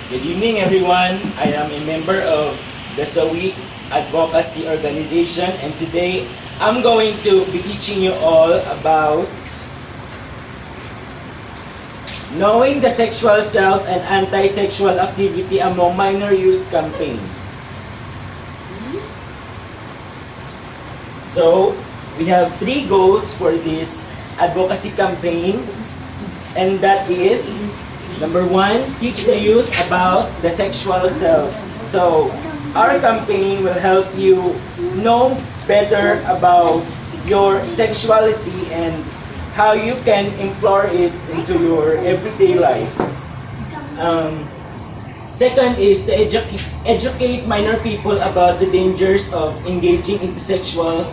Good evening, everyone. I am a member of the SAWI Advocacy Organization, and today I'm going to be teaching you all about knowing the sexual self and anti-sexual activity among minor youth campaign. So, we have 3 goals for this advocacy campaign, and that is number 1, teach the youth about the sexual self. So, our campaign will help you know better about your sexuality and how you can employ it into your everyday life. Second is to educate minor people about the dangers of engaging into sexual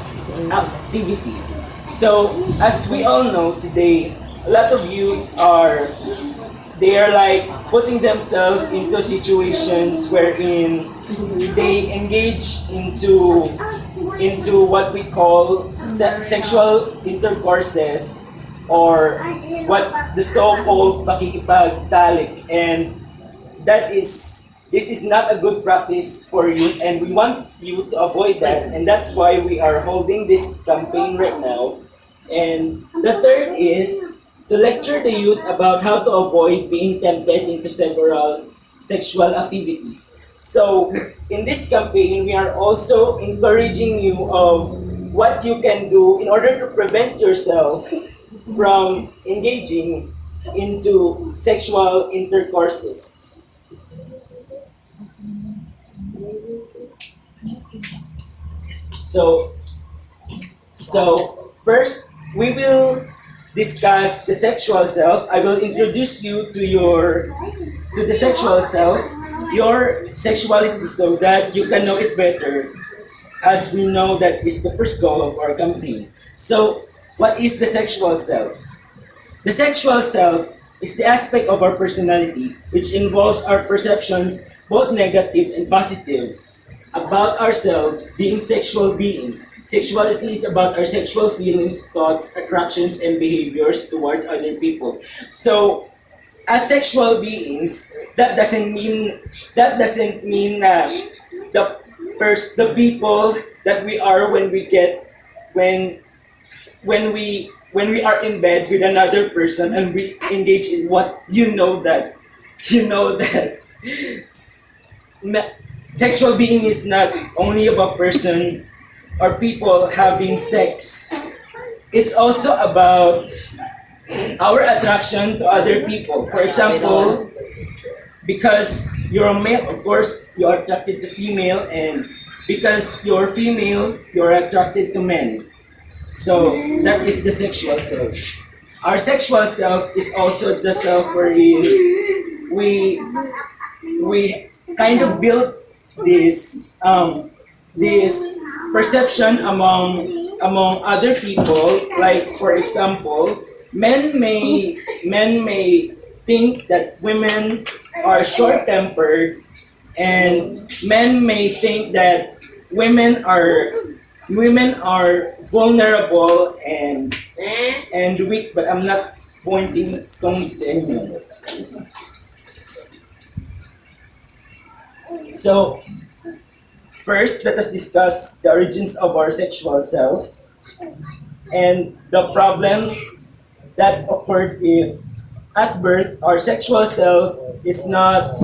activity. So, as we all know today, a lot of youth they are like putting themselves into situations wherein they engage into what we call sexual intercourses, or what the so-called pakikipagtalik, and this is not a good practice for youth, and we want you to avoid that, and that's why we are holding this campaign right now. And the third is to lecture the youth about how to avoid being tempted into several sexual activities. So, in this campaign, we are also encouraging you of what you can do in order to prevent yourself from engaging into sexual intercourses. So first, we will discuss the sexual self. I will introduce you to the sexual self, your sexuality, so that you can know it better, as we know that is the first goal of our campaign. So, what is the sexual self? The sexual self is the aspect of our personality which involves our perceptions, both negative and positive, about ourselves being sexual beings. Sexuality is about our sexual feelings, thoughts, attractions, and behaviors towards other people. So, as sexual beings, that doesn't mean the people that we are when we are in bed with another person and we engage in what you know that sexual being is not only about person or people having sex. It's also about our attraction to other people. For example, because you're a male, of course, you are attracted to female, and because you're female, you're attracted to men. So that is the sexual self. Our sexual self is also the self wherein we kind of build this perception among other people. Like, for example, men may think that women are short-tempered, and men may think that women are vulnerable and weak, but I'm not pointing stones to anyone. So, first, let us discuss the origins of our sexual self and the problems that occurred if at birth our sexual self is not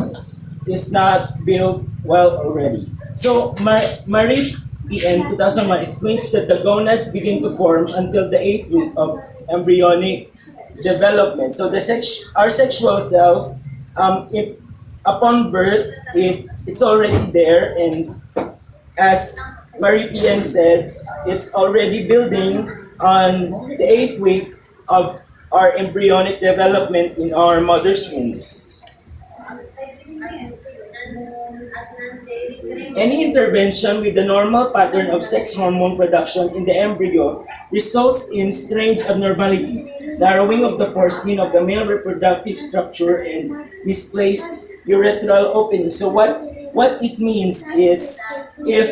built well already. So, Marie in 2001 explains that the gonads begin to form until the 8th week of embryonic development. So our sexual self, if upon birth, it's already there, and as Marie Pian said, it's already building on the 8th week of our embryonic development in our mother's wombs. Any intervention with the normal pattern of sex hormone production in the embryo results in strange abnormalities, narrowing of the foreskin of the male reproductive structure, and misplaced urethral opening. So what it means is, if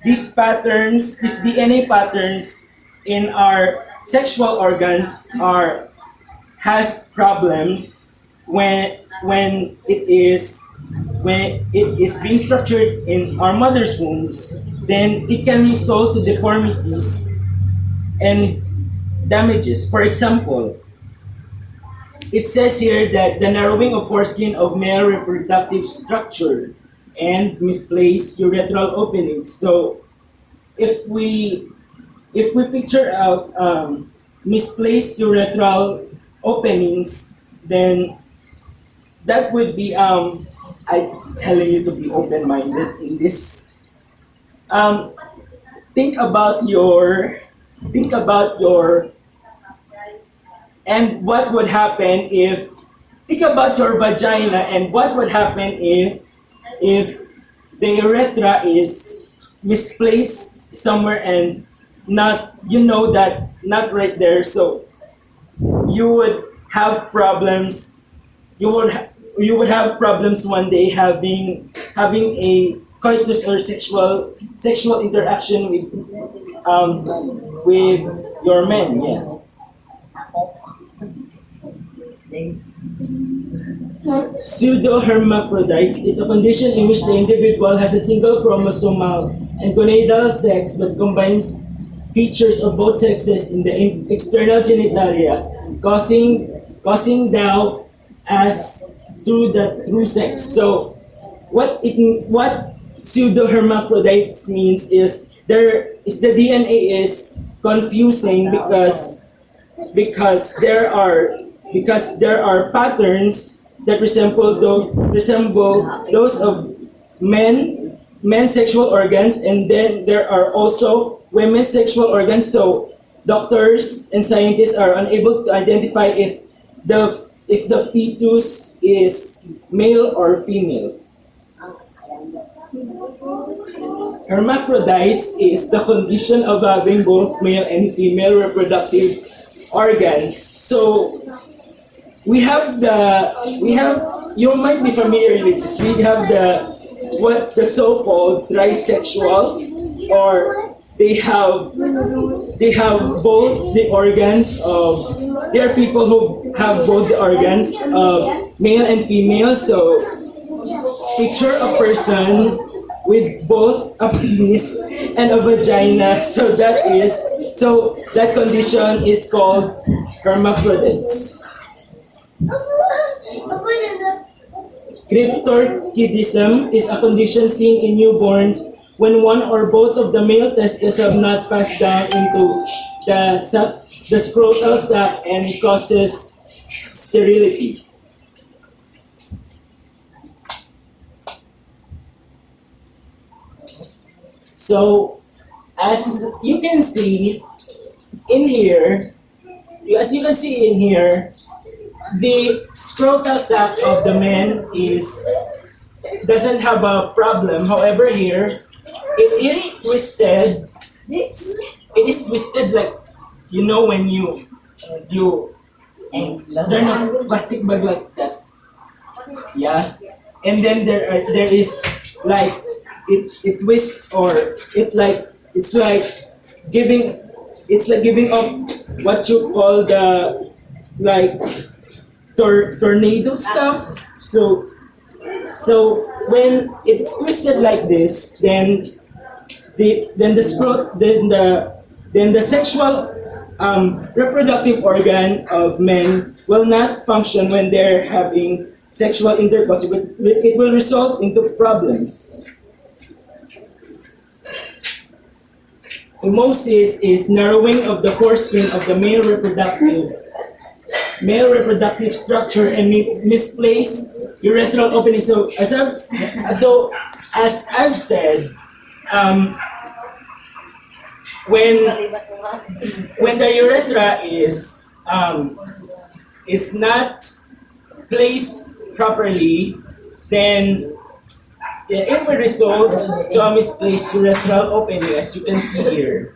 these DNA patterns in our sexual organs has problems when it is when it is being structured in our mother's wombs, then it can result to deformities and damages. For example, it says here that the narrowing of foreskin of male reproductive structure and misplaced urethral openings. So if we picture out misplaced urethral openings, then that would be I telling you to be open-minded in this. Think about your and what would happen if think about your vagina and what would happen if the urethra is misplaced somewhere and not that not right there, so you would have problems you would have problems one day having a coitus or sexual interaction with your men. Yeah. Pseudohermaphrodites is a condition in which the individual has a single chromosomal and gonadal sex but combines features of both sexes in the external genitalia, causing doubt as to the true sex. So, what pseudohermaphrodites means is the DNA is confusing because there are patterns that resemble those of men's sexual organs, and then there are also women's sexual organs. So doctors and scientists are unable to identify if the fetus is male or female. Hermaphrodites is the condition of having both male and female reproductive organs. So you might be familiar with this. We have the so-called trisexual, or they have both the organs of. There are people who have both the organs of male and female. So picture a person with both a penis and a vagina. So that condition is called hermaphrodites. Cryptorchidism is a condition seen in newborns when one or both of the male testes have not passed down into the scrotal sac and causes sterility. So, as you can see in here, the scrotal sac of the man doesn't have a problem. However, here it is twisted. It is twisted like when you turn a plastic bag like that. Yeah, and then there is like it twists, or it's like giving off what you call the tornado stuff. So when it's twisted like this, then the sexual reproductive organ of men will not function when they're having sexual intercourse. It will result into problems. Emesis is narrowing of the foreskin of the male reproductive structure and misplaced urethral opening. So as I've said, when the urethra is not placed properly, then it will result to a misplaced urethral opening, as you can see here.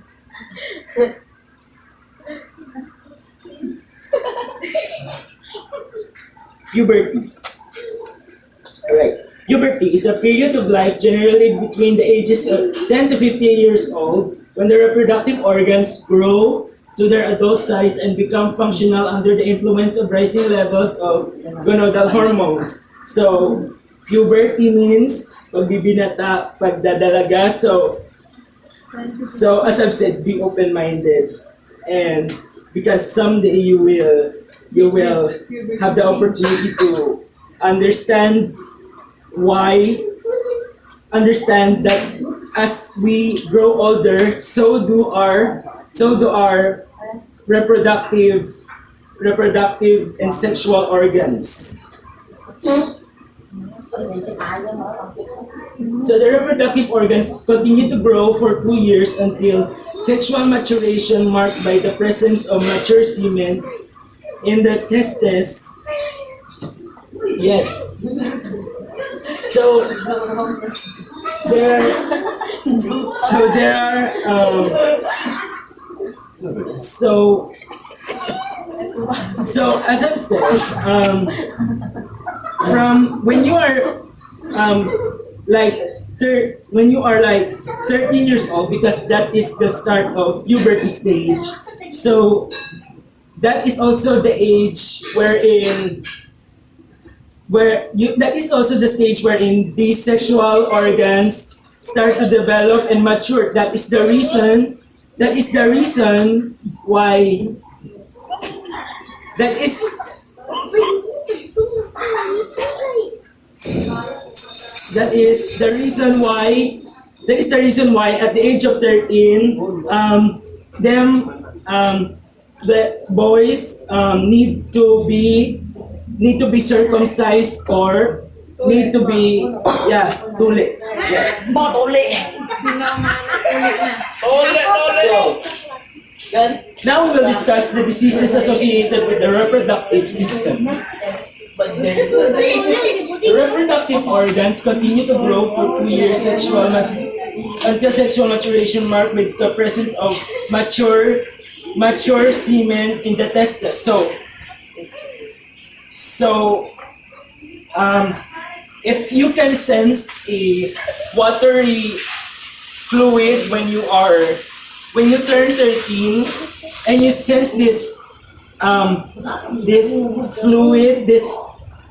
Puberty. Alright. Puberty is a period of life generally between the ages of 10 to 15 years old when the reproductive organs grow to their adult size and become functional under the influence of rising levels of gonadal hormones. So puberty means pagbibinata, pagdadalaga. So as I've said, be open-minded, and because someday you will have the opportunity to understand understand that as we grow older, so do our reproductive and sexual organs. So the reproductive organs continue to grow for 2 years until sexual maturation marked by the presence of mature semen in the testes. Yes. So there are so as I've said, from when you are like when you are like 13 years old, because that is the start of puberty stage. So that is also the age that is also the stage wherein these sexual organs start to develop and mature. That is the reason why that is the reason why at the age of 13 the boys need to be circumcised or need to be tuli. Yeah. Now we will discuss the diseases associated with the reproductive system. The reproductive organs continue to grow for 2 years until sexual maturation marked with the presence of mature semen in the testes. So if you can sense a watery fluid when you turn 13, and you sense this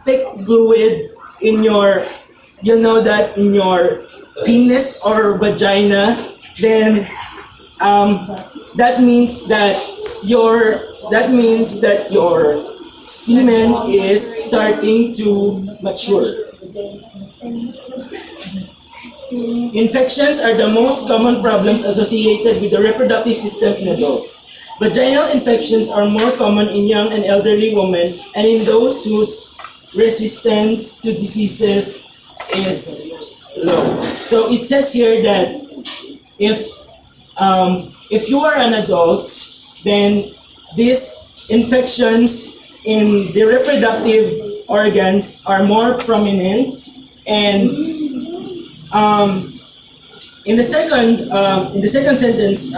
thick fluid in your, in your penis or vagina, then that means that your semen is starting to mature. Infections are the most common problems associated with the reproductive system in adults. Vaginal infections are more common in young and elderly women and in those whose resistance to diseases is low. So it says here that if you are an adult, then these infections in the reproductive organs are more prominent, and in the second sentence,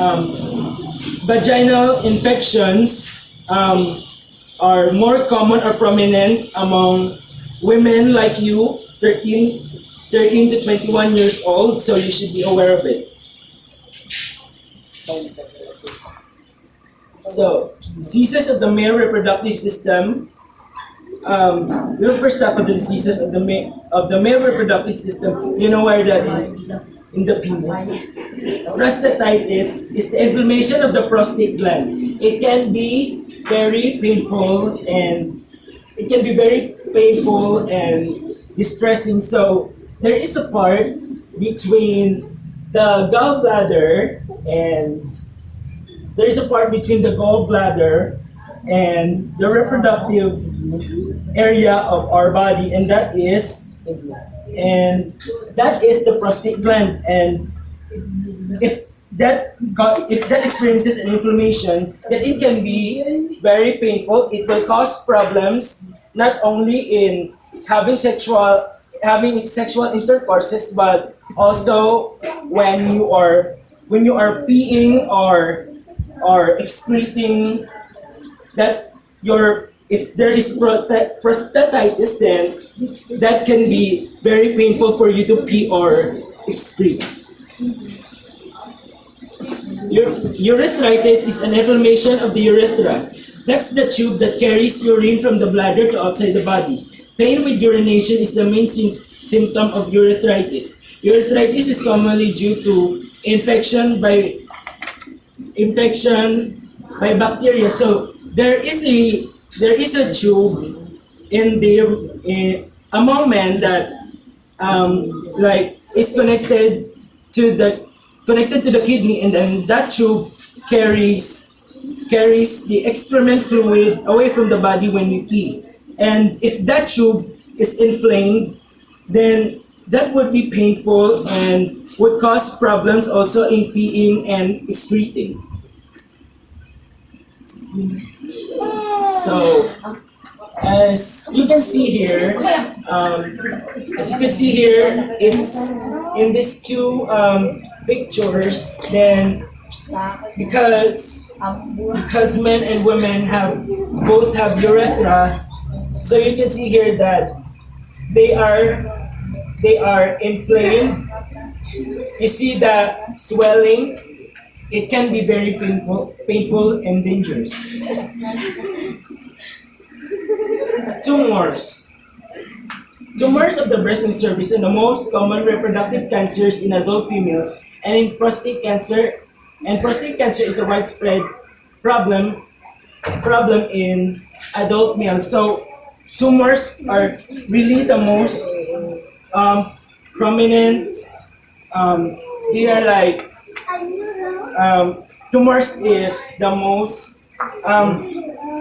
vaginal infections are more common or prominent among women like you, 13 to 21 years old, so you should be aware of it. So, diseases of the male reproductive system. We'll first start with the diseases of the male reproductive system. You know where that is? In the penis. Prostatitis is the inflammation of the prostate gland. It can be very painful and distressing. So there is a part between the gallbladder and the reproductive area of our body, and that is the prostate gland. And if that experiences an inflammation, then it can be very painful. It will cause problems not only in having sexual intercourses, but also when you are peeing or excreting. If there is prostatitis, then that can be very painful for you to pee or excrete. Urethritis is an inflammation of the urethra. That's the tube that carries urine from the bladder to outside the body. Pain with urination is the main symptom of urethritis. Urethritis is commonly due to infection by bacteria. So there is a tube in the among men that like is connected to the kidney, and then that tube carries the excrement fluid away from the body when you pee. And if that tube is inflamed, then that would be painful and would cause problems also in peeing and excreting. So, as you can see here, it's in these two pictures. Then, because men and women both have urethra, so you can see here that they are inflamed. You see the swelling. It can be very painful and dangerous. Tumors. Tumors of the breast and cervix are the most common reproductive cancers in adult females, and in prostate cancer. And prostate cancer is a widespread problem in adult males. So tumors are really the most prominent. They are like tumors is the most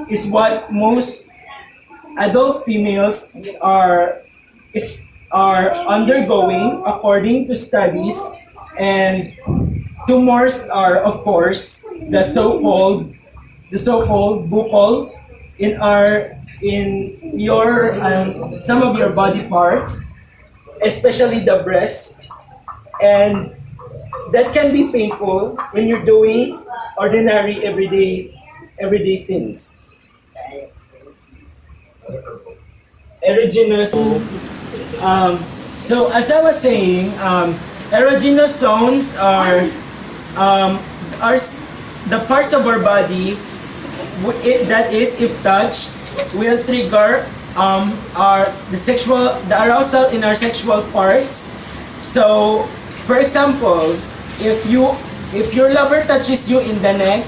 is what most adult females are undergoing according to studies. And tumors are, of course, the so-called buccal in your some of your body parts, especially the breast, and that can be painful when you're doing ordinary everyday things. Erogenous. So as I was saying, erogenous zones are the parts of our body that is, if touched, will trigger the arousal in our sexual parts. So, for example, if your lover touches you in the neck,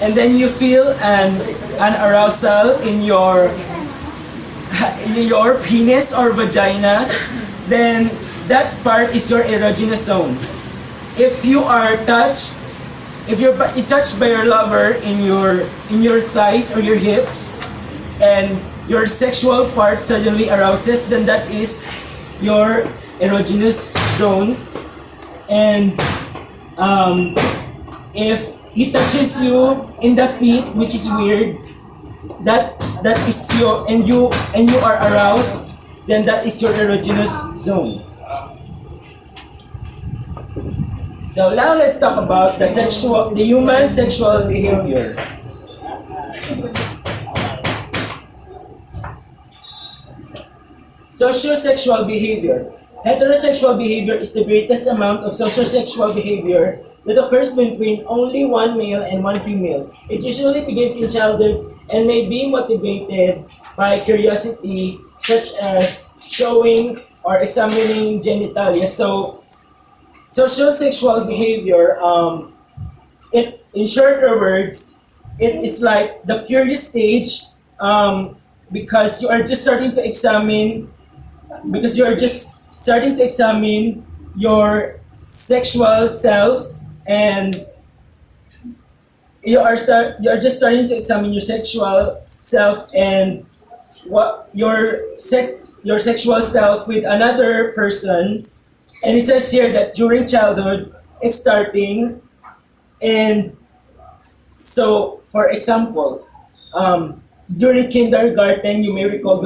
and then you feel an arousal in your penis or vagina, then that part is your erogenous zone. If you're touched by your lover in your thighs or your hips, and your sexual part suddenly arouses, then that is your erogenous zone. And if he touches you in the feet, which is weird, that is and you are aroused, then that is your erogenous zone. So now let's talk about the human sexual behavior. Sociosexual behavior. Heterosexual behavior is the greatest amount of sociosexual behavior that occurs between only one male and one female. It usually begins in childhood and may be motivated by curiosity, such as showing or examining genitalia. So, sociosexual behavior, in shorter words, it is like the curious stage, because you are just starting to examine your sexual self, and you are just starting to examine your sexual self and what your sexual self with another person. And it says here that during childhood it's starting. And so, for example, during kindergarten, you may recall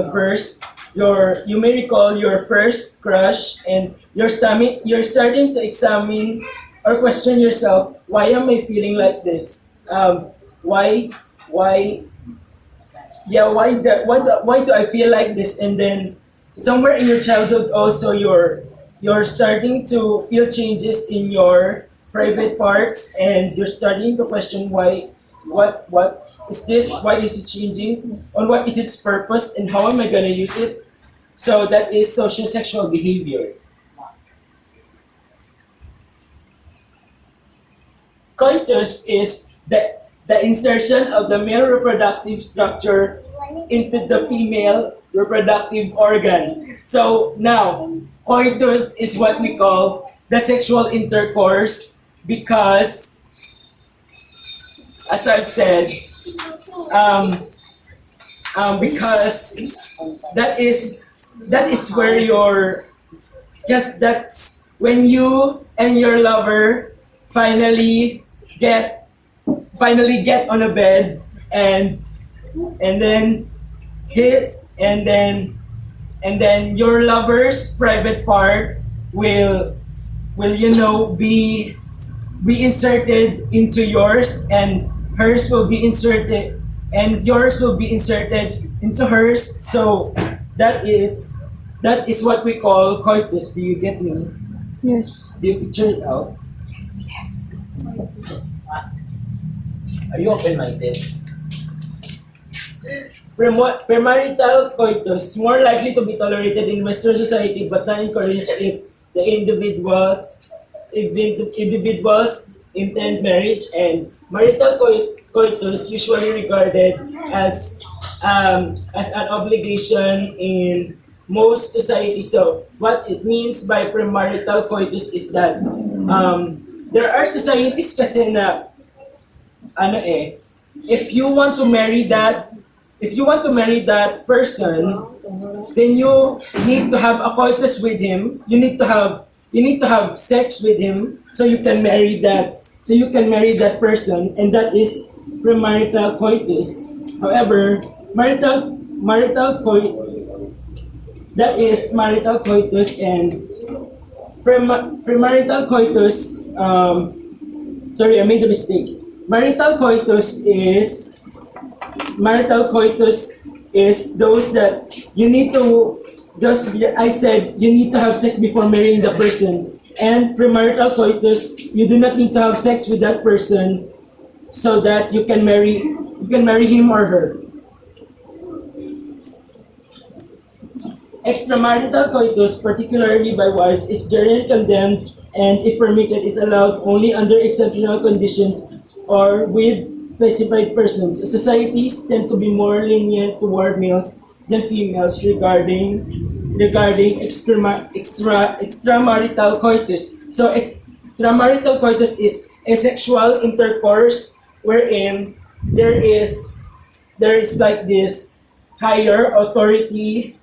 your first crush, and you're starting to examine or question yourself. Why am I feeling like this? Why do I feel like this? And then somewhere in your childhood also, you're starting to feel changes in your private parts, and you're starting to question what is this? Why is it changing? On what is its purpose, and how am I gonna use it? So that is social-sexual behavior. Coitus is the insertion of the male reproductive structure into the female reproductive organ. So now, coitus is what we call the sexual intercourse because, as I've said, because that is where your yes that's when you and your lover finally get on a bed and then and then your lover's private part will be inserted into yours and hers will be inserted and yours will be inserted into hers. So that is what we call coitus. Do you get me? Yes. Do you picture it out? Are you open-minded? Premarital coitus more likely to be tolerated in Western society but not encouraged if the individuals intend marriage, and marital coitus usually regarded as an obligation in most societies. So what it means by premarital coitus is that there are societies kasi na if you want to marry that person, then you need to have a coitus with him. You need to have sex with him so you can marry that person, and that is premarital coitus. However, marital coitus and premarital coitus. Sorry, I made a mistake. Marital coitus is those that you need to. I said you need to have sex before marrying the person. And premarital coitus, you do not need to have sex with that person so that you can marry him or her. Extramarital coitus, particularly by wives, is generally condemned and, if permitted, is allowed only under exceptional conditions or with specified persons. Societies tend to be more lenient toward males than females regarding extramarital coitus. So extramarital coitus is a sexual intercourse wherein there is like this higher authority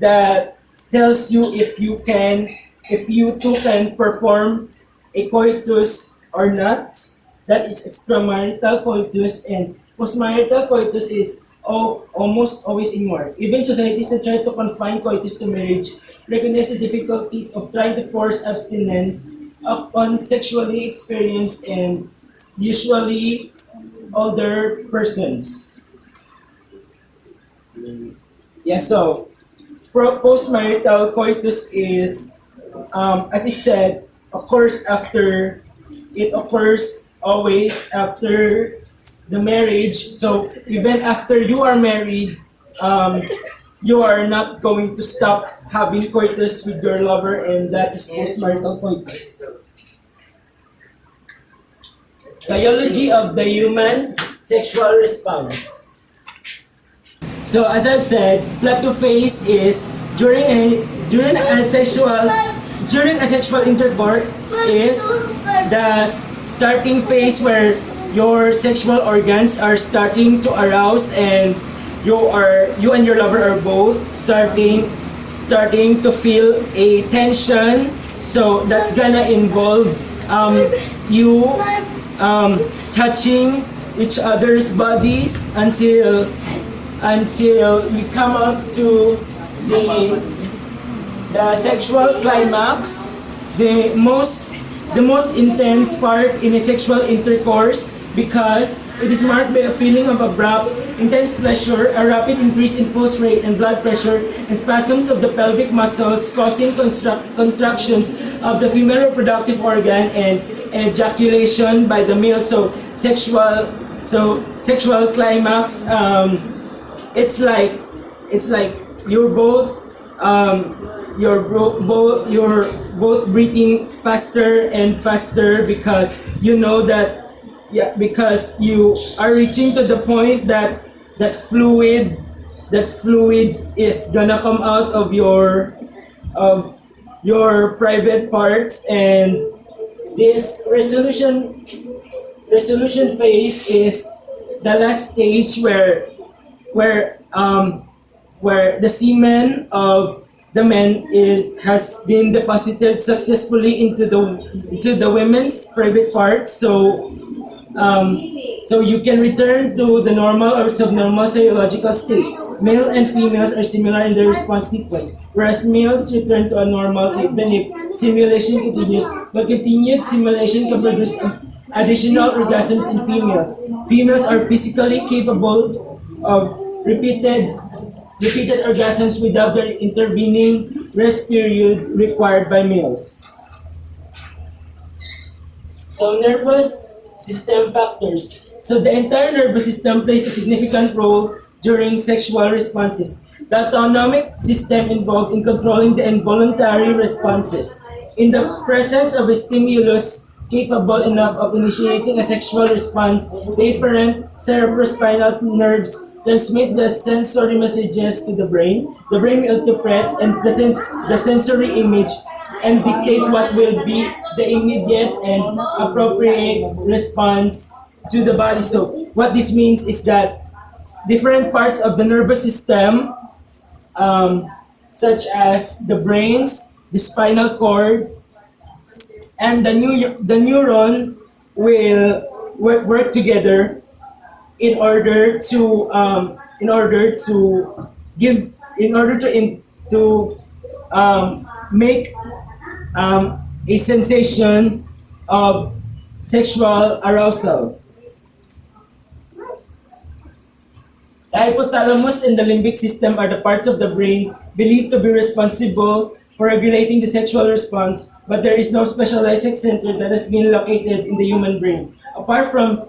that tells you if you two can perform a coitus or not. That is extramarital coitus, and postmarital coitus is almost always ignored. Even societies that try to confine coitus to marriage recognize the difficulty of trying to force abstinence upon sexually experienced and usually older persons. Yes, so postmarital coitus is, as I said, occurs always after the marriage. So even after you are married, you are not going to stop having coitus with your lover, and that is postmarital coitus. Psychology of the human sexual response. So as I've said, plateau phase is during a sexual intercourse is the starting phase where your sexual organs are starting to arouse and you and your lover are both starting to feel a tension. So that's gonna involve you touching each other's bodies until we come up to the sexual climax, the most intense part in a sexual intercourse, because it is marked by a feeling of abrupt, intense pleasure, a rapid increase in pulse rate and blood pressure, and spasms of the pelvic muscles causing contractions of the female reproductive organ, and ejaculation by the male. So sexual climax, it's like you're both you're both breathing faster and faster because you know that, yeah, because you are reaching to the point that that fluid is gonna come out of your private parts. And this resolution phase is the last stage where um where the semen of the man has been deposited successfully into the women's private parts. So you can return to the normal or subnormal physiological state. Male and females are similar in their response sequence, whereas males return to a normal even if stimulation continues, but continued stimulation can produce additional orgasms in females. Females are physically capable of repeated orgasms without the intervening rest period required by males. So nervous system factors. So the entire nervous system plays a significant role during sexual responses. The autonomic system involved in controlling the involuntary responses. In the presence of a stimulus capable enough of initiating a sexual response, the efferent cerebrospinal nerves transmit the sensory messages to the brain. The brain will interpret and the sensory image and dictate what will be the immediate and appropriate response to the body. So what this means is that different parts of the nervous system, such as the brains, the spinal cord, and the neuron will work together in order to give in order to make a sensation of sexual arousal. The hypothalamus and the limbic system are the parts of the brain believed to be responsible for regulating the sexual response, but there is no specialized sex center that has been located in the human brain. Apart from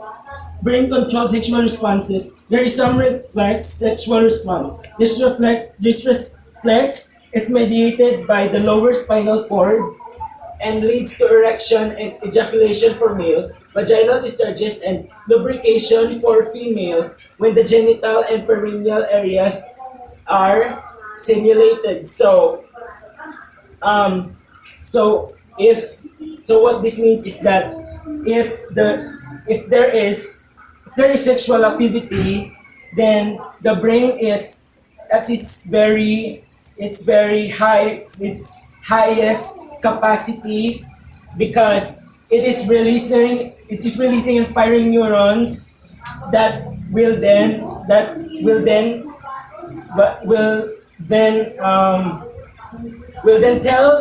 brain-controlled sexual responses, there is some reflex sexual response. This reflex is mediated by the lower spinal cord and leads to erection and ejaculation for male, vaginal discharges and lubrication for female when the genital and perineal areas are stimulated. So what this means is that if there is sexual activity, then the brain is at its very highest capacity, because it is releasing and firing neurons that will then tell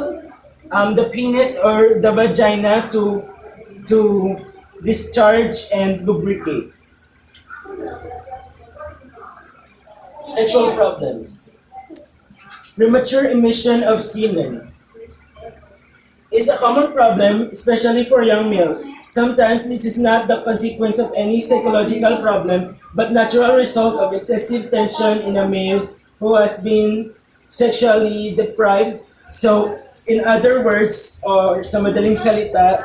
the penis or the vagina to discharge and lubricate. Sexual problems. Premature emission of semen is a common problem, especially for young males. Sometimes this is not the consequence of any psychological problem, but natural result of excessive tension in a male who has been sexually deprived. So, in other words, or sa madaling salita,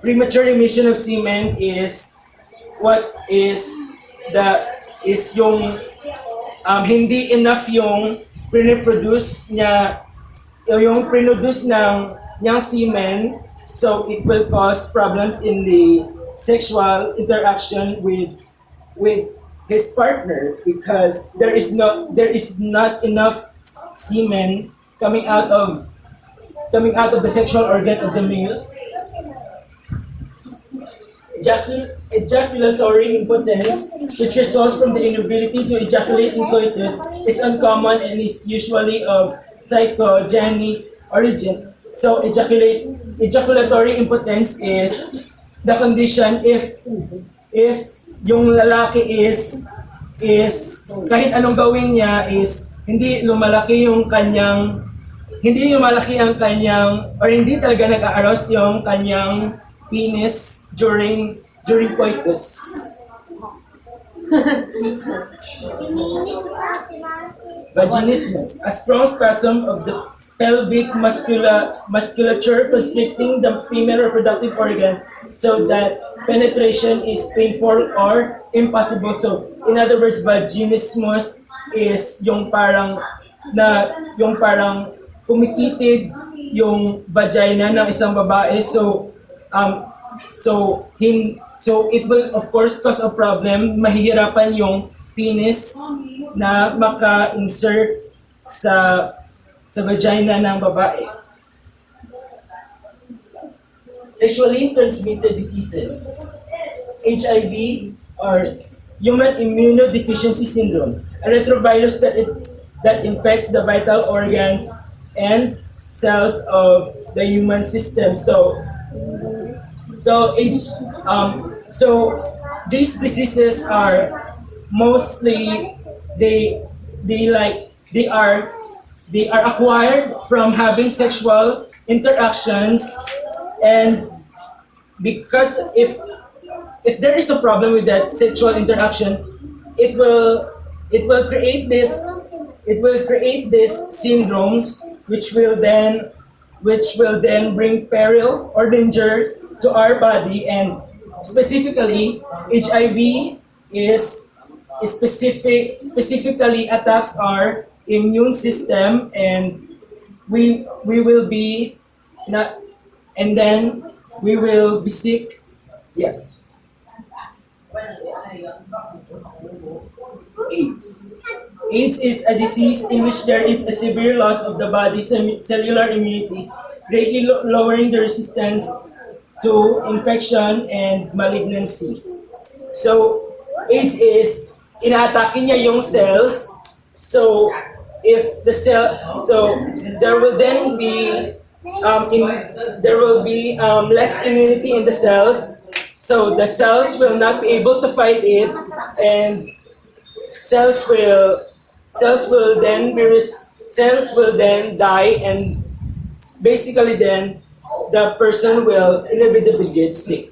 premature emission of semen is yung hindi enough yung pre-produce niya, yung pre-produce niyang semen, so it will cause problems in the sexual interaction with his partner, because there is not enough semen coming out of the sexual organ of the male. Ejaculatory impotence, which results from the inability to ejaculate in coitus, is uncommon and is usually of psychogenic origin. So ejaculatory impotence is the condition if yung lalaki is kahit anong gawin niya is hindi lumalaki ang kanyang or hindi talaga nag-arouse yung kanyang penis during coitus. vaginismus, a strong spasm of the pelvic musculature constricting the female reproductive organ so that penetration is painful or impossible. So, in other words, vaginismus is yung parang kumikitid yung vagina ng isang babae. So, so it will of course cause a problem. Mahihirapan yung penis na maka-insert sa vagina ng babae. Sexually transmitted diseases. HIV or human immunodeficiency syndrome, a retrovirus that infects the vital organs and cells of the human system. So these diseases are mostly they are acquired from having sexual interactions, and because if there is a problem with that sexual interaction, it will create these syndromes which will then bring peril or danger to our body. And specifically HIV is specifically attacks our immune system, and we will be not and then we will be sick. Yes. AIDS. AIDS is a disease in which there is a severe loss of the body's cellular immunity, greatly lowering the resistance to infection and malignancy. So, AIDS is, inaatake niya yung cells. So, if the cell, so there will then be less immunity in the cells. So the cells will not be able to fight it, and cells will then die, and basically then the person will inevitably get sick.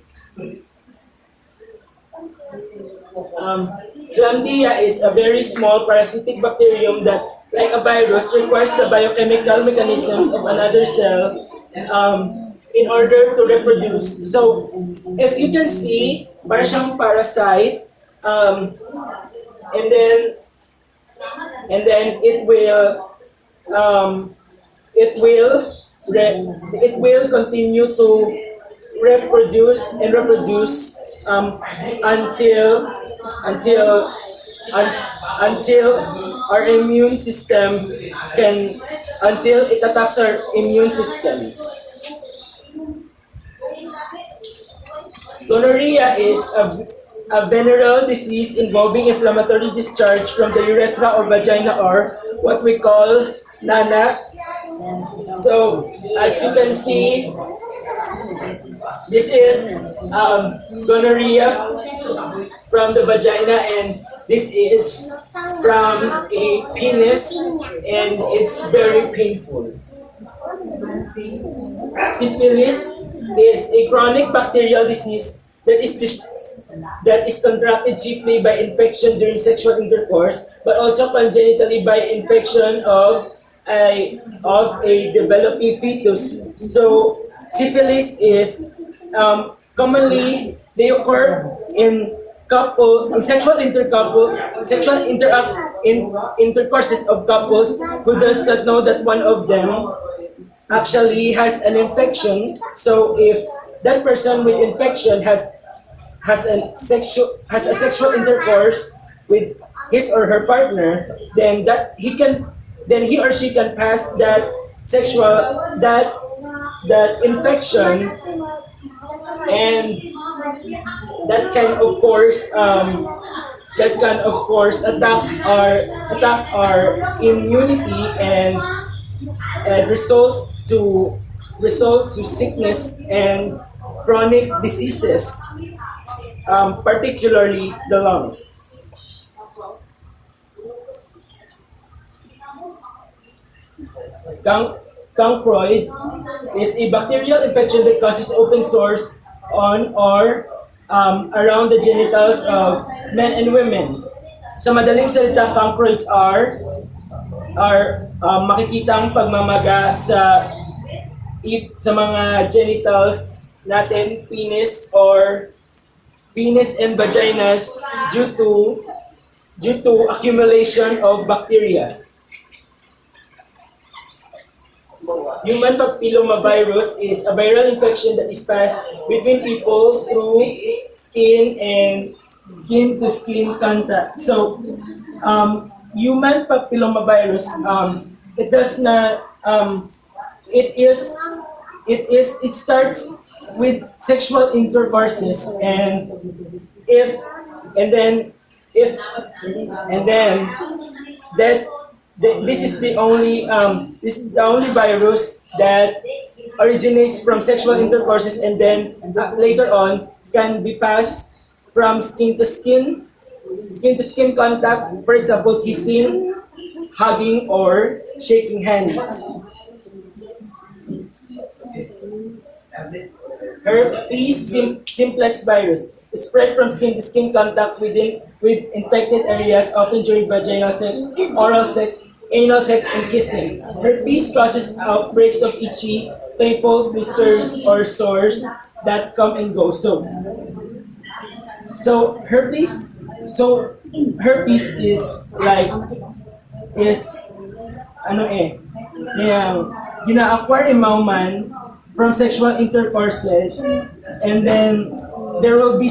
Chlamydia is a very small parasitic bacterium that, like a virus, requires the biochemical mechanisms of another cell in order to reproduce. So, if you can see, parang siyang parasite, and then it will continue to reproduce until our immune system until it attacks our immune system. Gonorrhea is a venereal disease involving inflammatory discharge from the urethra or vagina, or what we call nana. So, as you can see, this is gonorrhea from the vagina, and this is from a penis, and it's very painful. Syphilis is a chronic bacterial disease that is contracted chiefly by infection during sexual intercourse, but also congenitally by infection of a developing fetus. So syphilis is commonly they occur in sexual intercourses of couples who does not know that one of them actually has an infection. So if that person with infection has a sexual intercourse with his or her partner, then he or she can pass that infection, and that can of course attack our immunity and result to sickness and chronic diseases, particularly the lungs. Chancroid is a bacterial infection that causes open sores on or around the genitals of men and women. Sa madaling salita, chancroids are are makikitang pagmamaga sa mga genitals natin, penis and vaginas due to accumulation of bacteria. Human papillomavirus is a viral infection that is passed between people through skin-to-skin contact. So, human papillomavirus, it does not, it starts with sexual intercourses, and then this is the only virus that originates from sexual intercourses, and then later on can be passed from skin to skin contact, for example kissing, hugging, or shaking hands. Herpes simplex virus is spread from skin to skin contact with infected areas, often during vaginal sex, oral sex, anal sex, and kissing. Herpes causes outbreaks of itchy, painful blisters or sores that come and go. So herpes is gina-acquire man from sexual intercourses, and then there will be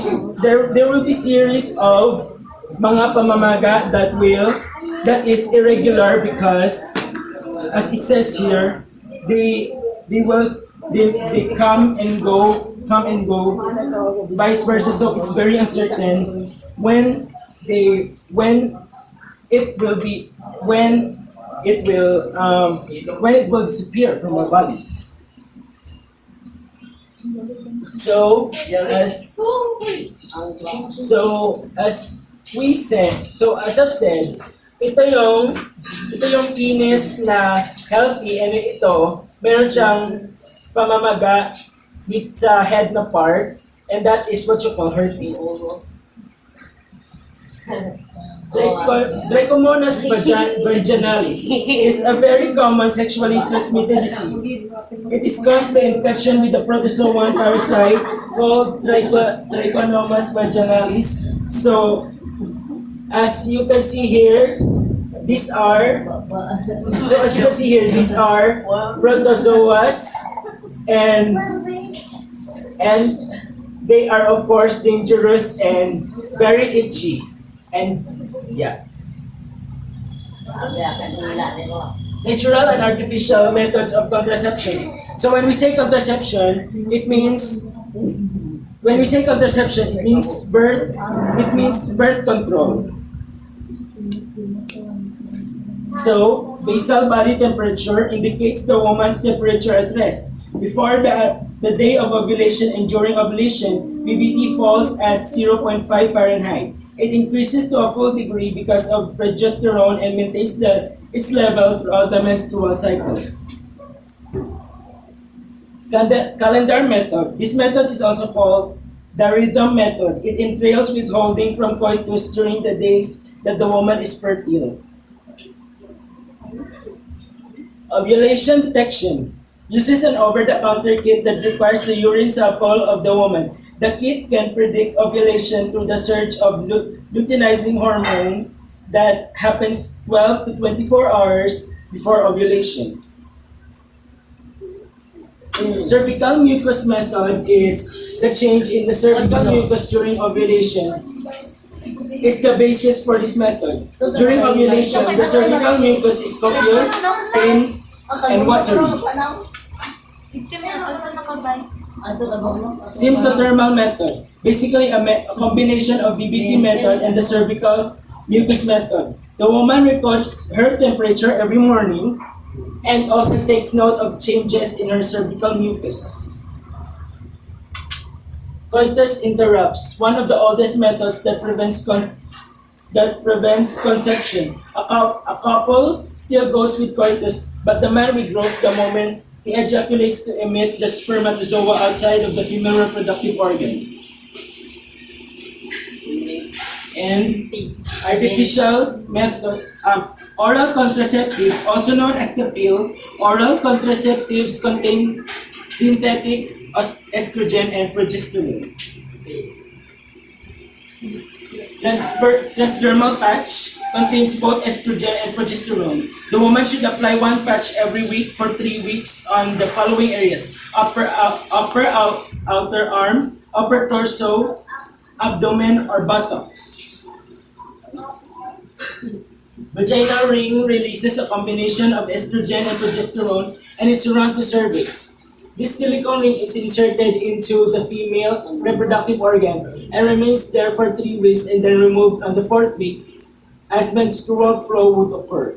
series of mga pamamaga that is irregular, because as it says here, they come and go, vice versa. So it's very uncertain when it will disappear from our bodies. So as I've said, ito yung penis na healthy, and ito meron siyang pamamaga dito sa head na part, and that is what you call herpes. Trichomonas vaginalis is a very common sexually transmitted disease. It is caused by infection with the protozoan parasite called Trichomonas vaginalis. So, as you can see here, these are protozoas, and they are of course dangerous and very itchy. And yeah. Natural and artificial methods of contraception. So when we say contraception, it means birth control. So basal body temperature indicates the woman's temperature at rest. Before the day of ovulation and during ovulation, BBT falls at 0.5 Fahrenheit. It increases to a full degree because of progesterone and maintains its level throughout the menstrual cycle. Calendar method. This method is also called the rhythm method. It entails withholding from coitus during the days that the woman is fertile. Ovulation detection uses an over-the-counter kit that requires the urine sample of the woman. The kit can predict ovulation through the surge of luteinizing hormone that happens 12 to 24 hours before ovulation. Cervical mucus method is the change in the cervical mucus during ovulation. Is the basis for this method. During ovulation, the cervical mucus is copious, thin, and watery. Symptothermal method. Basically a combination of BBT method and the cervical mucus method. The woman records her temperature every morning and also takes note of changes in her cervical mucus. Coitus interrupts, one of the oldest methods that prevents conception. A couple still goes with coitus, but the man withdraws the moment he ejaculates to emit the spermatozoa outside of the female reproductive organ. and artificial method. Oral contraceptives, also known as the pill, oral contraceptives contain synthetic estrogen and progesterone. Transdermal patch contains both estrogen and progesterone. The woman should apply one patch every week for 3 weeks on the following areas: outer arm, upper torso, abdomen, or buttocks. Vaginal ring releases a combination of estrogen and progesterone, and it surrounds the cervix. This silicone ring is inserted into the female reproductive organ and remains there for 3 weeks and then removed on the 4th week as menstrual flow would occur.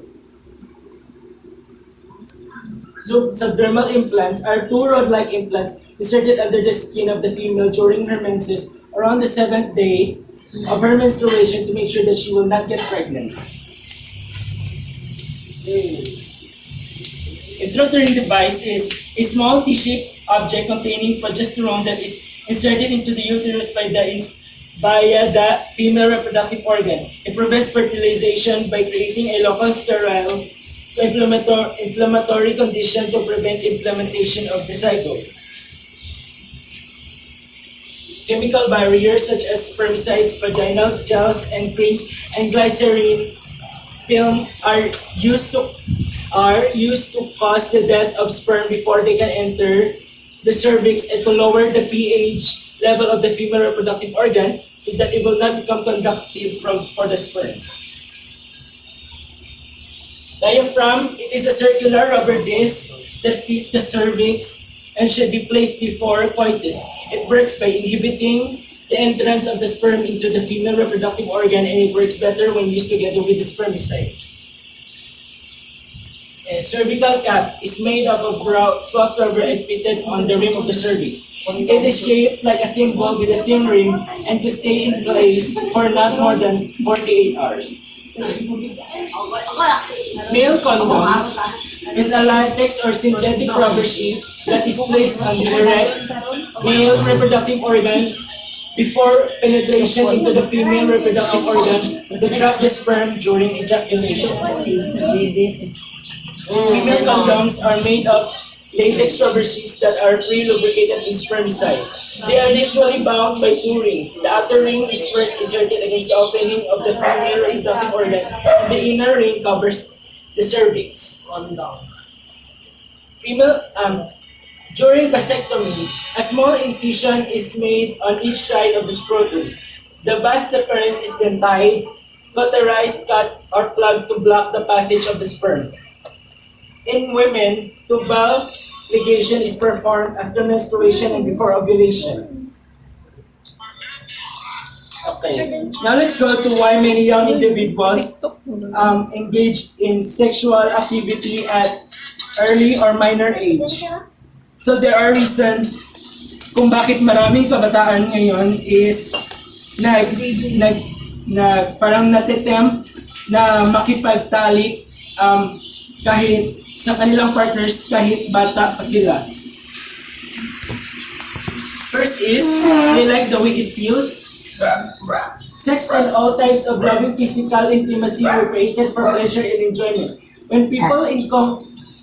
Subdermal implants are two rod-like implants inserted under the skin of the female during her menses around the 7th day of her menstruation to make sure that she will not get pregnant. Intrauterine device is a small T-shaped object containing progesterone that is inserted into the uterus via the female reproductive organ. It prevents fertilization by creating a local sterile inflammatory condition to prevent implementation of the zygote. Chemical barriers such as spermicides, vaginal gels and creams, and glycerin film are used to cause the death of sperm before they can enter the cervix and to lower the pH level of the female reproductive organ so that it will not become conductive for the sperm. Diaphragm, it is a circular rubber disc that fits the cervix and should be placed before coitus. It works by inhibiting the entrance of the sperm into the female reproductive organ, and it works better when used together with the spermicide. A cervical cap is made up of soft rubber and fitted on the rim of the cervix. It is shaped like a thin ball with a thin rim and to stay in place for not more than 48 hours. Male condoms is a latex or synthetic rubber sheet that is placed on the erect male reproductive organ before penetration into the female reproductive organ to trap the sperm during ejaculation. Female condoms are made of latex rubber sheets that are pre-lubricated with spermicide. They are usually bound by 2 rings. The outer ring is first inserted against the opening of the female reproductive organ, and the inner ring covers the cervix. During vasectomy, a small incision is made on each side of the scrotum. The vas deferens is then tied, cauterized, cut, or plugged to block the passage of the sperm. In women, tubal ligation is performed after menstruation and before ovulation. Okay, now let's go to why many young individuals engage in sexual activity at early or minor age. So there are reasons kung bakit maraming kabataan ngayon is parang natitempt na makipagtalik kahit sa kanilang partners kahit bata pa sila. First is, they like the way it feels. Sex and all types of loving physical intimacy were created for pleasure and enjoyment. When people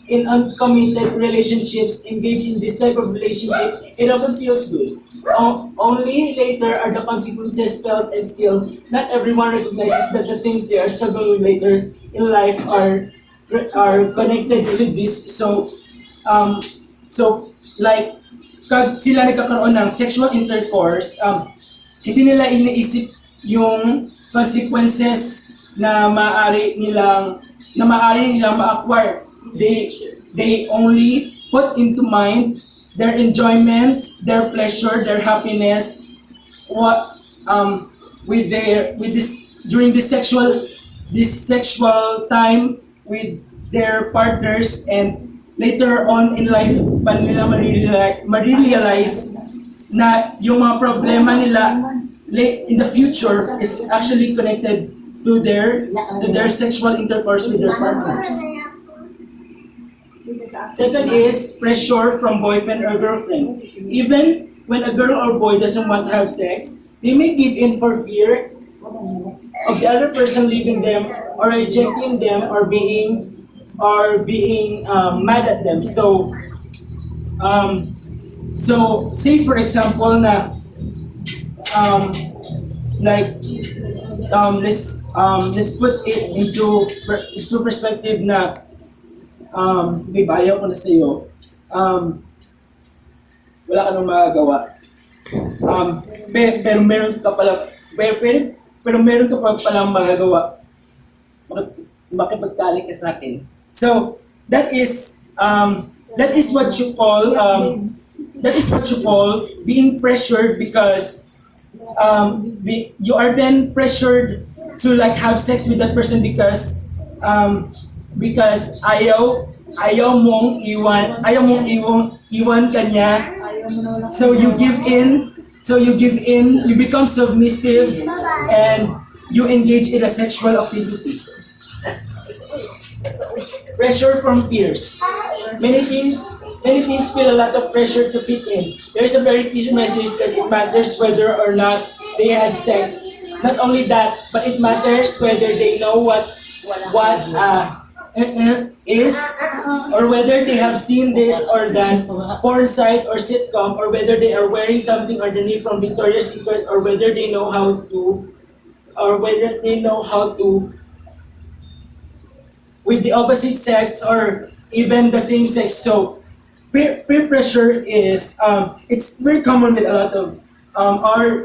in uncommitted relationships engage in this type of relationship, it often feels good. Only later are the consequences felt, and still, not everyone recognizes that the things they are struggling with later in life are connected to this. So like, kag sila nagkakaroon ng sexual intercourse, hindi nila iniisip yung consequences na maaari nilang ma-acquire. They only put into mind their enjoyment, their pleasure, their happiness, during this sexual time with their partners, and later on in life pa nila ma-realize na yung mga problema nila in the future is actually connected to their sexual intercourse with their partners. Second is pressure from boyfriend or girlfriend. Even when a girl or boy doesn't want to have sex, they may give in for fear of the other person leaving them or rejecting them or being mad at them. So say for example na um, like let's put it into perspective na may bayaw ko na sa iyo, wala ka nang magagawa, pero meron ka pala pero meron ka pa palang magagawa, makipagtalik ka sa akin. So that is what you call being pressured, because you are then pressured to like have sex with that person because ayaw mong iwan kanya. So you give in, you become submissive, and you engage in a sexual activity. Pressure from peers. Many teens feel a lot of pressure to fit in. There's a very clear message that it matters whether or not they had sex. Not only that, but it matters whether they know what is, or whether they have seen this or that porn site or sitcom, or whether they are wearing something underneath from Victoria's Secret, or whether they know how to with the opposite sex or even the same sex. So peer pressure is it's very common with a lot of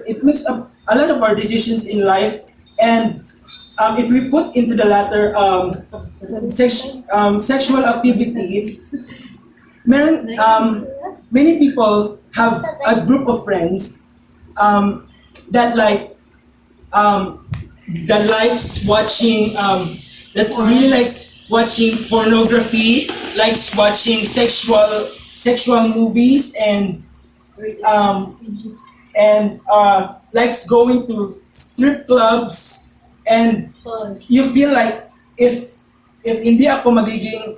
it makes up a lot of our decisions in life. And if we put into the latter sexual activity, many people have a group of friends that really likes watching pornography, likes watching sexual movies, and likes going to strip clubs. And you feel like if hindi ako magiging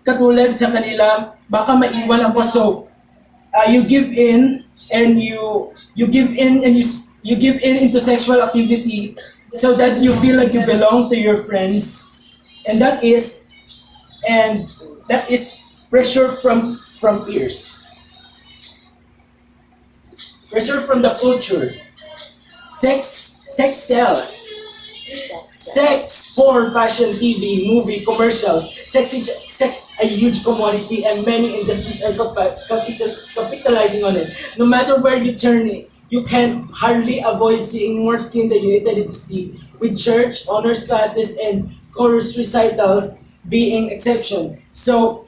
katulad sa kanila, baka maiwan ako. So you give in, and you give in into sexual activity so that you feel like you belong to your friends. And that is pressure from peers. Pressure from the culture. Sex sells. Sex, porn, fashion, TV, movie, commercials. Sex a huge commodity, and many industries are capitalizing on it. No matter where you turn it, you can hardly avoid seeing more skin than you intended to see, with church, honors classes, and chorus recitals being exception. So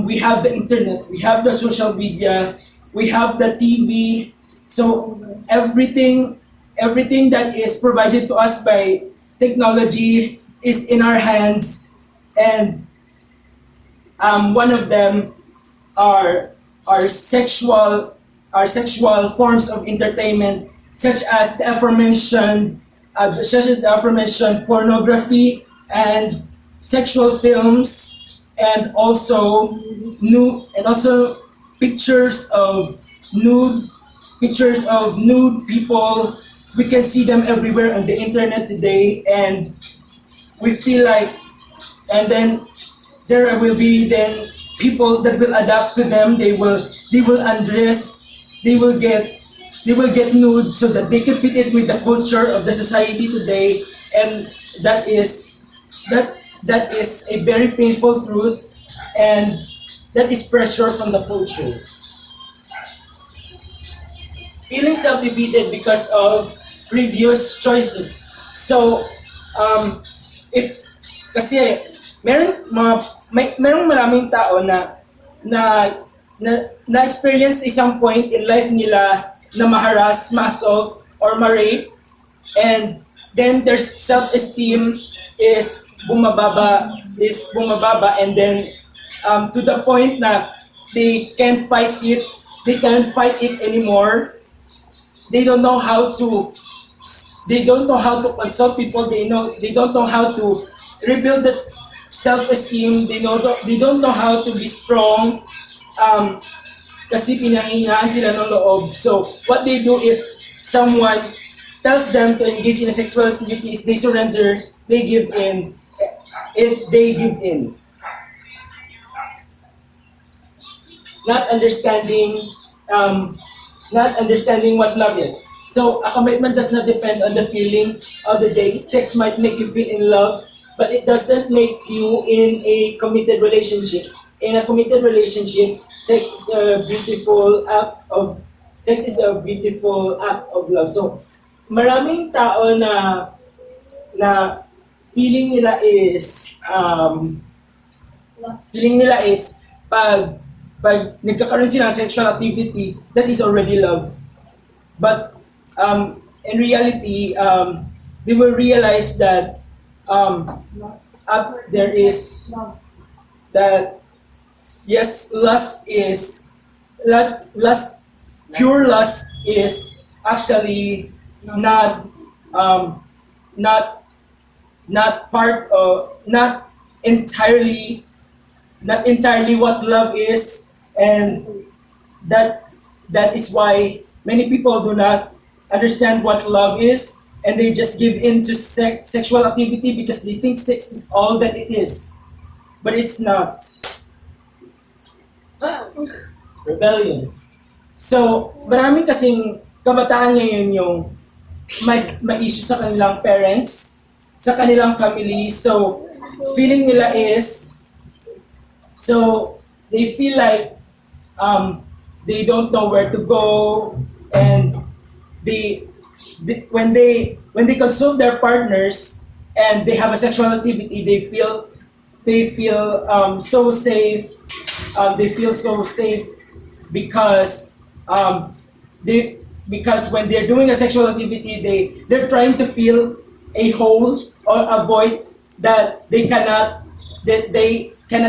we have the internet, we have the social media, we have the TV. So everything that is provided to us by technology is in our hands, and one of them are sexual forms of entertainment, such as the aforementioned pornography and sexual films, and also pictures of nude people. We can see them everywhere on the internet today, and we feel like, and then there will be then people that will adapt to them. They will undress, they will get nude so that they can fit in with the culture of the society today. And that is a very painful truth, and that is pressure from the culture. Feeling self-defeated because of previous choices. So, if kasi merong maraming tao na experience isang point in life nila na ma-harass, ma-assault, or ma-rape, and then their self-esteem is bumababa, and then to the point na they can't fight it anymore. They don't know how to consult people. They don't know how to rebuild the self-esteem. They don't know how to be strong. Kasi pinanghingaan sila ng loob. So what they do if someone tells them to engage in a sexual activities, they surrender, they give in, if they give in. Not understanding, not understanding what love is. So a commitment does not depend on the feeling of the day. Sex might make you feel in love, but it doesn't make you in a committed relationship. In a committed relationship, sex is a beautiful act of love. So maraming tao na feeling nila is pag nagkakaroon sila ng sexual activity, that is already love. But in reality, they will realize that there is that yes, pure lust is actually not part of, not entirely what love is, and that is why many people do not understand what love is, and they just give in to sexual activity because they think sex is all that it is, but it's not. Rebellion. So marami kasing kabataan ngayon yung may issue sa kanilang parents, sa kanilang family. So feeling nila is, so they feel like they don't know where to go, and when they consult their partners and they have a sexual activity, they feel so safe. They feel so safe because because when they're doing a sexual activity, they're trying to fill a hole or a void that they cannot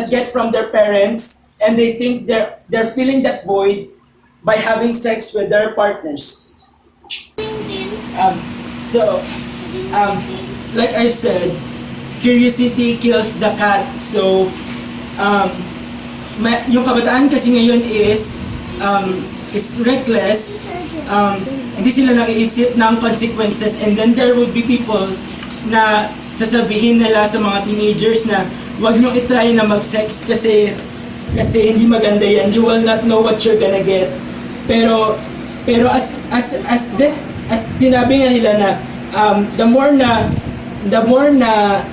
get from their parents, and they think they're filling that void by having sex with their partners. Like I've said, curiosity kills the cat. So yung kabataan kasi ngayon is reckless. Hindi sila nakiisip ng consequences, and then there would be people na sasabihin nila sa mga teenagers na wag nyo itry na mag-sex kasi hindi maganda yan. You will not know what you're gonna get. Pero as sinabi nga nila na the more na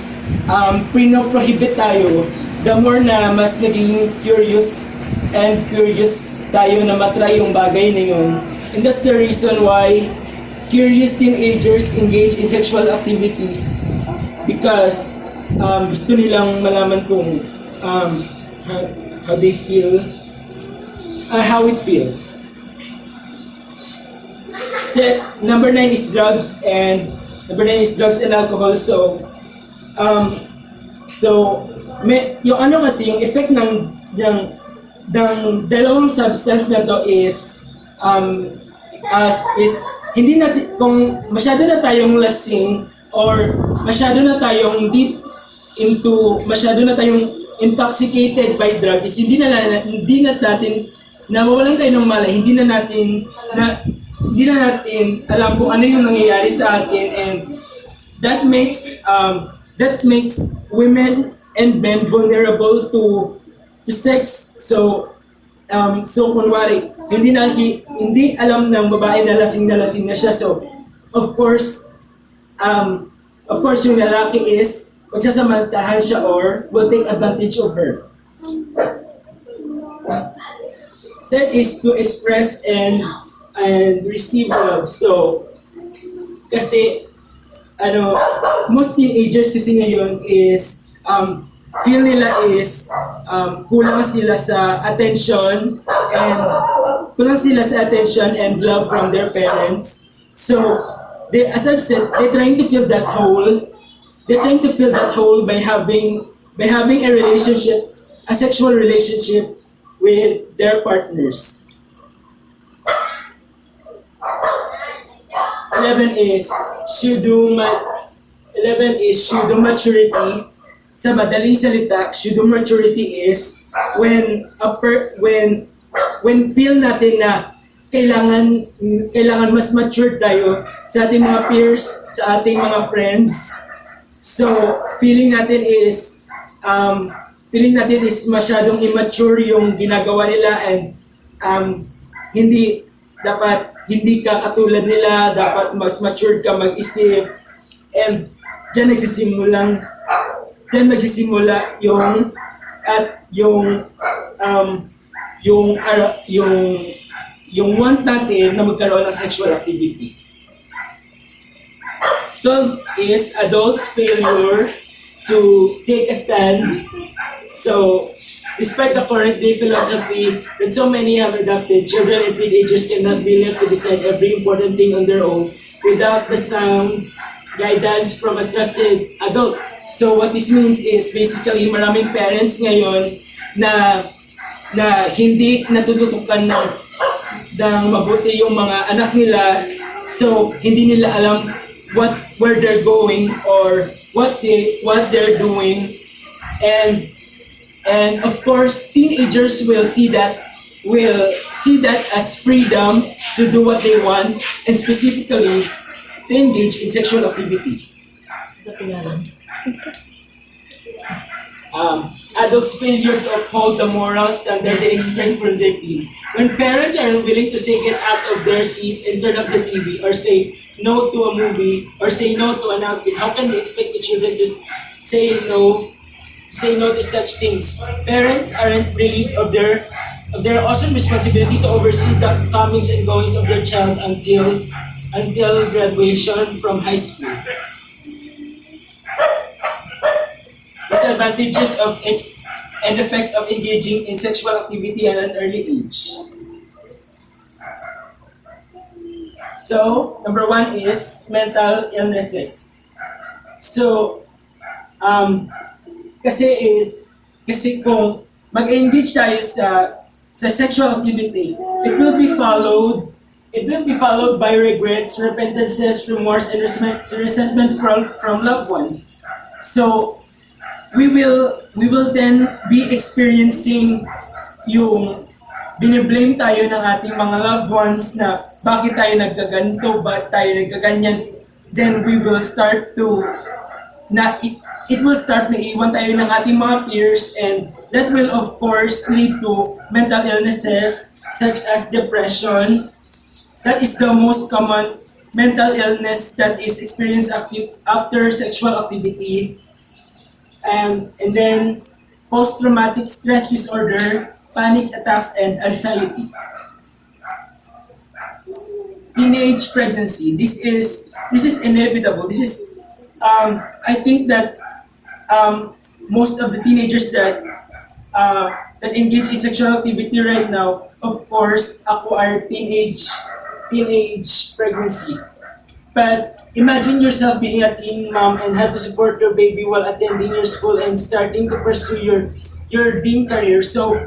pino-prohibit tayo, the more na mas naging curious tayo na matry yung bagay na yun. And that's the reason why curious teenagers engage in sexual activities, because gusto nilang malaman kung how they feel, how it feels. Number 9 is drugs and alcohol. So yung ano kasi, yung effect ng dalawang substance na to is hindi natin, kung masyado na tayong lasing or masyado na tayong intoxicated by drug, is hindi na natin nawawalan tayo ng malay, hindi na natin alam kung ano yung nangyayari sa atin, and that makes women and men vulnerable to sex. So kunwari, hindi alam ng babae na lasing na siya. So of course yung lalaki is magsasamantahan siya or will take advantage of her. That is to express and receive love. So kasi most teenagers kasi ngayon is feel nila is kulang sila sa attention and love from their parents. So as I've said, they're trying to fill that hole. They're trying to fill that hole by having a relationship, a sexual relationship with their partners. 11 is pseudo-maturity. Sa madaling salita, pseudo-maturity is when feel natin na kailangan mas mature tayo sa ating mga peers, sa ating mga friends. So, feeling natin is masyadong immature yung ginagawa nila, and hindi ka katulad nila, dapat mas mature ka mag-isip. And diyan magsisimula yung want natin na magkaroon ng sexual activity. 12 is adults' failure to take a stand. So, despite the current day philosophy that so many have adopted, children and teenagers cannot be left to decide every important thing on their own without the sound guidance from a trusted adult. So, what this means is basically maraming parents ngayon na hindi natututukan ng mabuti yung mga anak nila, so hindi nila alam where they're going or what they're doing, and of course teenagers will see that as freedom to do what they want, and specifically to engage in sexual activity. Adults' failure to uphold the moral standard they expect from their teen. When parents are unwilling to say get out of their seat and turn off the TV, or say no to a movie, or say no to an outfit, how can we expect the children to say no to such things? Parents aren't really of their awesome responsibility to oversee the comings and goings of their child until graduation from high school. Disadvantages of and effects of engaging in sexual activity at an early age. So, number 1 is mental illnesses. So, kasi kung mag-engage tayo sa sexual activity, it will be followed by regrets, repentances, remorse, and resentment from loved ones. So, we will then be experiencing yung biniblame tayo ng ating mga loved ones na bakit tayo nagkaganto, bakit tayo nagkaganyan. Then we will start to it will start na iwan tayo ng ating mga peers, and that will of course lead to mental illnesses such as depression. That is the most common mental illness that is experienced after sexual activity. And then post-traumatic stress disorder, panic attacks, and anxiety. Teenage pregnancy. This is inevitable. This is I think that most of the teenagers that engage in sexual activity right now, of course, acquire teenage pregnancy. But imagine yourself being a teen mom and have to support your baby while attending your school and starting to pursue your dream career. So,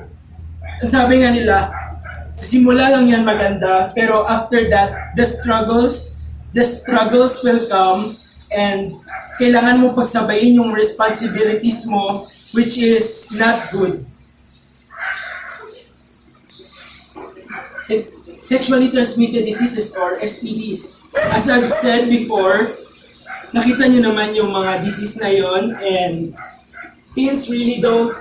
sabi nga nila, sa simula lang yan maganda, pero after that, the struggles will come, and kailangan mo pagsabayin yung responsibilities mo, which is not good. Sexually transmitted diseases or STDs. As I've said before, nakita nyo naman yung mga disease na yon, and teens really don't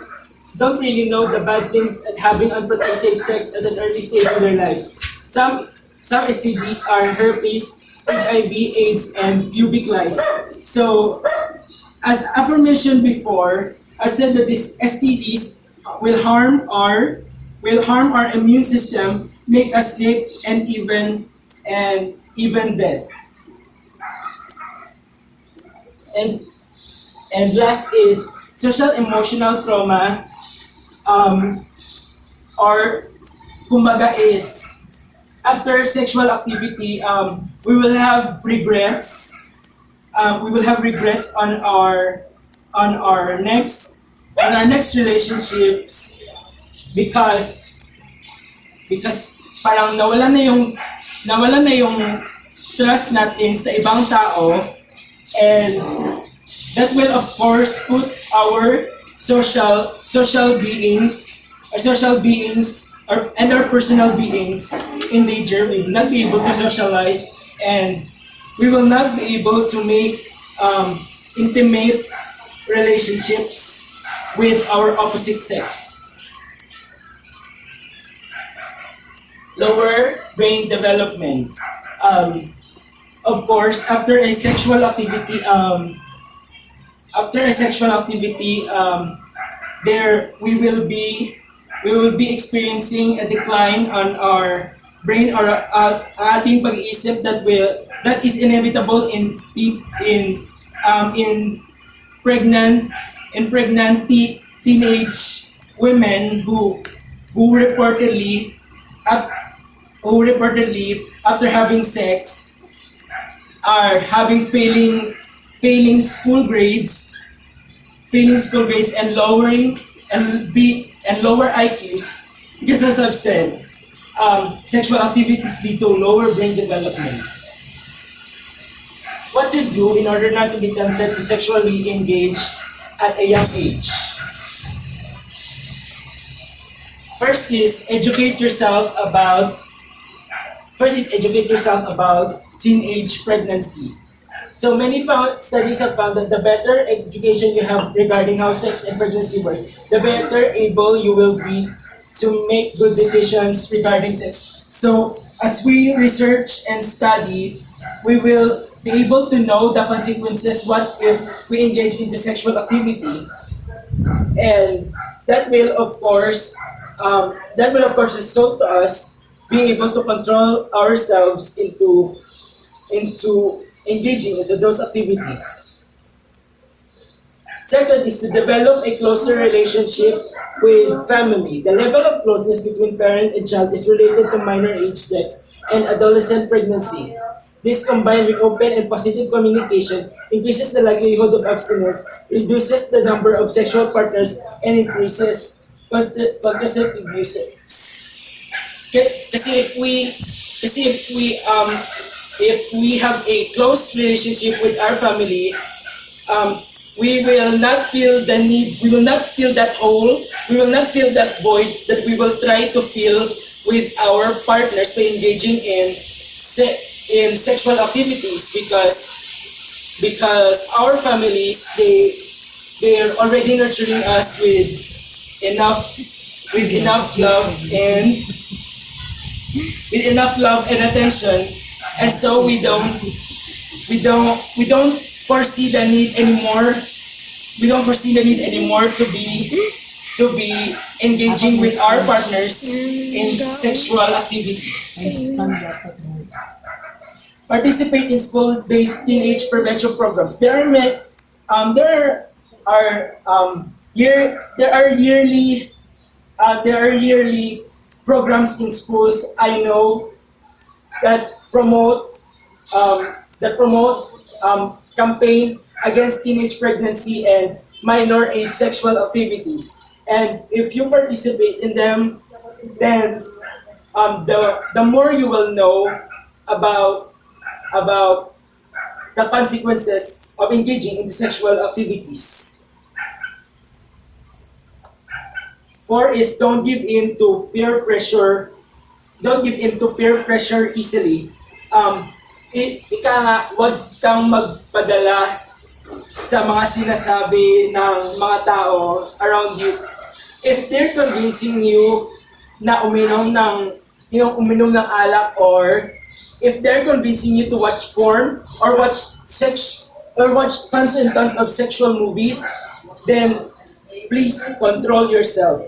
really know the bad things at having unprotected sex at an early stage of their lives. Some STDs are herpes, HIV, AIDS, and pubic lice. So, as aforementioned before, I said that these STDs will harm our immune system, make us sick, and even dead. And last is social emotional trauma, or kumbaga is after sexual activity, we will have regrets. We will have regrets on our next relationships, because parang nawala na yung trust natin sa ibang tao, and that will of course put our social beings and our personal beings in danger, we will not be able to socialize, and we will not be able to make intimate relationships with our opposite sex. Lower brain development. Of course, after a sexual activity, there we will be experiencing a decline on our brain, or ating pag-iisip that is inevitable in pregnant teenage women who reportedly after having sex are having failing school grades and lower IQs, because as I've said, sexual activities lead to lower brain development. What to do in order not to be tempted to sexually engage at a young age? First is educate yourself about teenage pregnancy. So many studies have found that the better education you have regarding how sex and pregnancy work, the better able you will be to make good decisions regarding sex. So as we research and study, we will be able to know the consequences what if we engage into sexual activity, and that will of course result to us being able to control ourselves into engaging into those activities. Second is to develop a closer relationship with family. The level of closeness between parent and child is related to minor age sex and adolescent pregnancy. This, combined with open and positive communication, increases the likelihood of abstinence, reduces the number of sexual partners, and increases contraceptive usage. Kasi if we have a close relationship with our family, we will not feel the need, we will not feel that hole, we will not feel that void that we will try to fill with our partners by engaging in sexual activities, because our families, they are already nurturing us with enough love and attention, and so we don't foresee the need anymore. We don't foresee the need anymore to be engaging with our partners in sexual activities. Participate in school-based teenage prevention programs. There are yearly programs in schools, I know, that promote campaign against teenage pregnancy and minor age sexual activities. And if you participate in them, then the more you will know about the consequences of engaging in sexual activities. 4 is don't give in to peer pressure. Don't give in to peer pressure easily. Ika nga, huwag kang magpadala sa mga sinasabi ng mga tao around you. If they're convincing you na uminom ng alak, or if they're convincing you to watch porn or watch tons and tons of sexual movies, then please control yourself.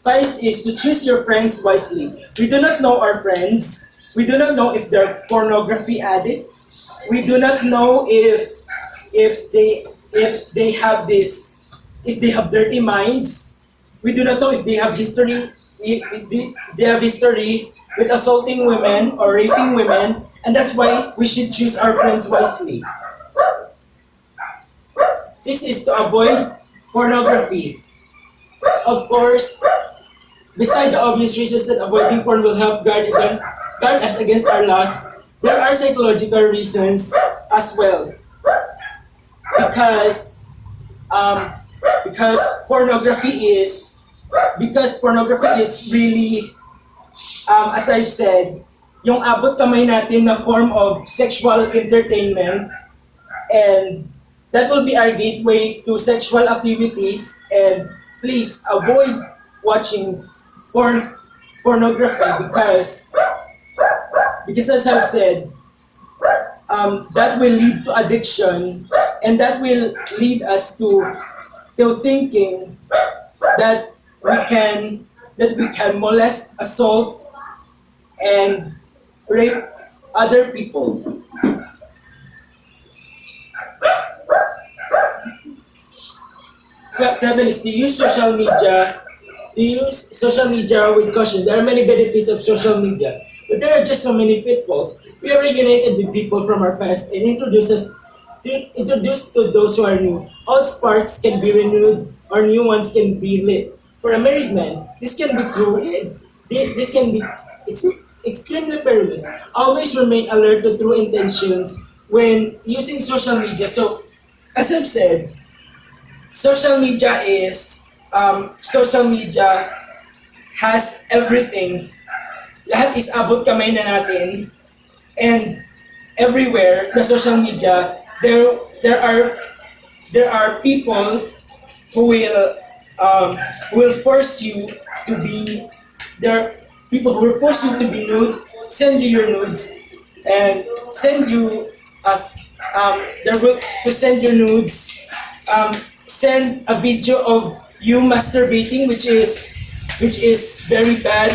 Five is to choose your friends wisely. We do not know our friends. We do not know if they're pornography addict. We do not know if they have dirty minds. We do not know if they have history. They have history with assaulting women or raping women, and that's why we should choose our friends wisely. 6 is to avoid pornography. Of course, beside the obvious reasons that avoiding porn will help guard us against our lust, there are psychological reasons as well. Because pornography is Because pornography is really, as I've said, yung abot kamay natin na form of sexual entertainment, and that will be our gateway to sexual activities. And please avoid watching pornography because as I've said, that will lead to addiction, and that will lead us to thinking that we can molest, assault, and rape other people. Seven is to use social media. To use social media with caution. There are many benefits of social media, but there are just so many pitfalls. We are reunited with people from our past and introduced to those who are new. Old sparks can be renewed or new ones can be lit. For a married man, this can be true. This can be extremely perilous. Always remain alert to true intentions when using social media. So, as I've said, social media has everything. Lahat is abot kamay na natin, and everywhere the social media, there are people who will force you to be there. People who will force you to be nude, send you your nudes, and send you there will to send your nudes. Send a video of you masturbating, which is very bad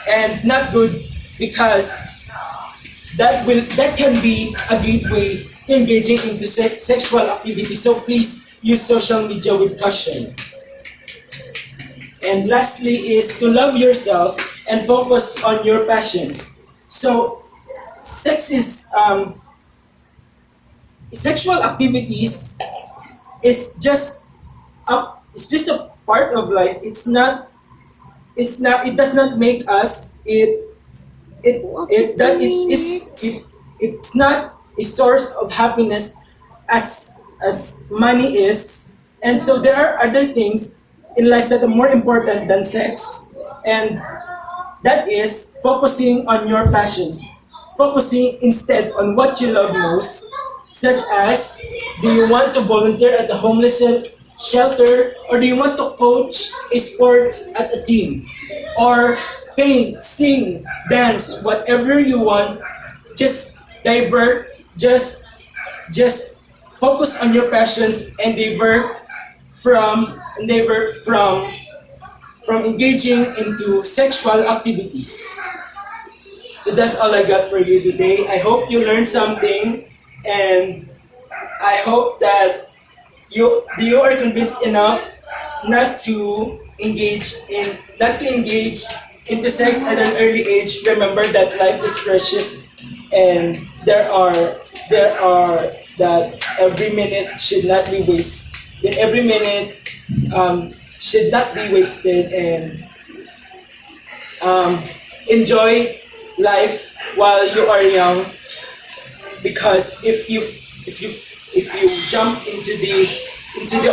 and not good, because that can be a gateway to engaging into sexual activity. So please use social media with caution. And lastly is to love yourself and focus on your passion. So sex is sexual activities is just a part of life. It does not make us. It's not a source of happiness as money is. And so there are other things in life that are more important than sex, and that is focusing on your passions, focusing instead on what you love most, such as, do you want to volunteer at the homeless shelter, or do you want to coach a sports at a team, or paint, sing, dance, whatever you want. Just just focus on your passions and divert from engaging into sexual activities. So that's all I got for you today. I hope you learned something, and I hope that you are convinced enough not to engage into sex at an early age. Remember that life is precious, and there are that every minute should not be wasted. Every minute should not be wasted, and enjoy life while you are young. Because if you jump into the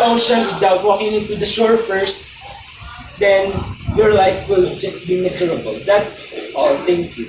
ocean without walking into the shore first, then your life will just be miserable. That's all. Thank you.